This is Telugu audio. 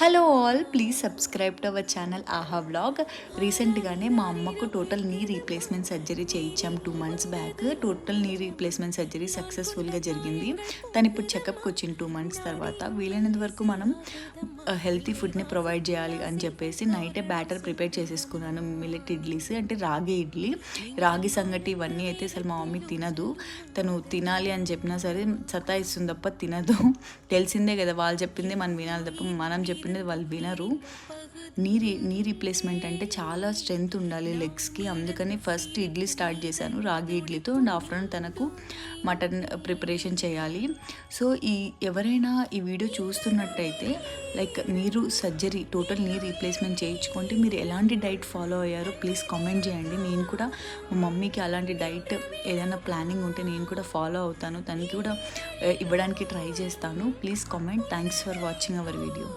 Hello all, please subscribe to our channel ఆహా వ్లాగ్. రీసెంట్గానే మా అమ్మకు టోటల్ నీ రీప్లేస్మెంట్ సర్జరీ చేయించాం 2 months back. Total knee replacement surgery సక్సెస్ఫుల్గా జరిగింది. తను ఇప్పుడు చెకప్కి వచ్చింది 2 months తర్వాత. వీలైనంత వరకు మనం హెల్తీ ఫుడ్ని ప్రొవైడ్ చేయాలి అని చెప్పేసి నైటే బ్యాటర్ ప్రిపేర్ చేసేసుకున్నాను. మిల్లెట్ ఇడ్లీస్ అంటే రాగి ఇడ్లీ, రాగి సంగటి ఇవన్నీ అయితే అసలు మా మమ్మీ తినదు. తను తినాలి అని చెప్పినా సరే సతాయిస్తుంది తప్ప తినదు. తెలిసిందే కదా, వాళ్ళు చెప్పిందే మనం వినాలి తప్ప మనం చెప్పింది వాళ్ళు వినరు. నీ రీప్లేస్మెంట్ అంటే చాలా స్ట్రెంగ్త్ ఉండాలి లెగ్స్కి. అందుకని ఫస్ట్ ఇడ్లీ స్టార్ట్ చేశాను రాగి ఇడ్లీతో. అండ్ ఆఫ్టర్నూన్ తనకు మటన్ ప్రిపరేషన్ చేయాలి. సో ఎవరైనా ఈ వీడియో చూస్తున్నట్టయితే లైక్ మీరు టోటల్ నీ రీప్లేస్మెంట్ చేయించుకుంటే మీరు ఎలాంటి డైట్ ఫాలో అయ్యారో ప్లీజ్ కామెంట్ చేయండి. నేను కూడా మా మమ్మీకి అలాంటి డైట్ ఏదైనా ప్లానింగ్ ఉంటే నేను కూడా ఫాలో అవుతాను, తనకి కూడా ఇవ్వడానికి ట్రై చేస్తాను. Please comment. Thanks for watching our video.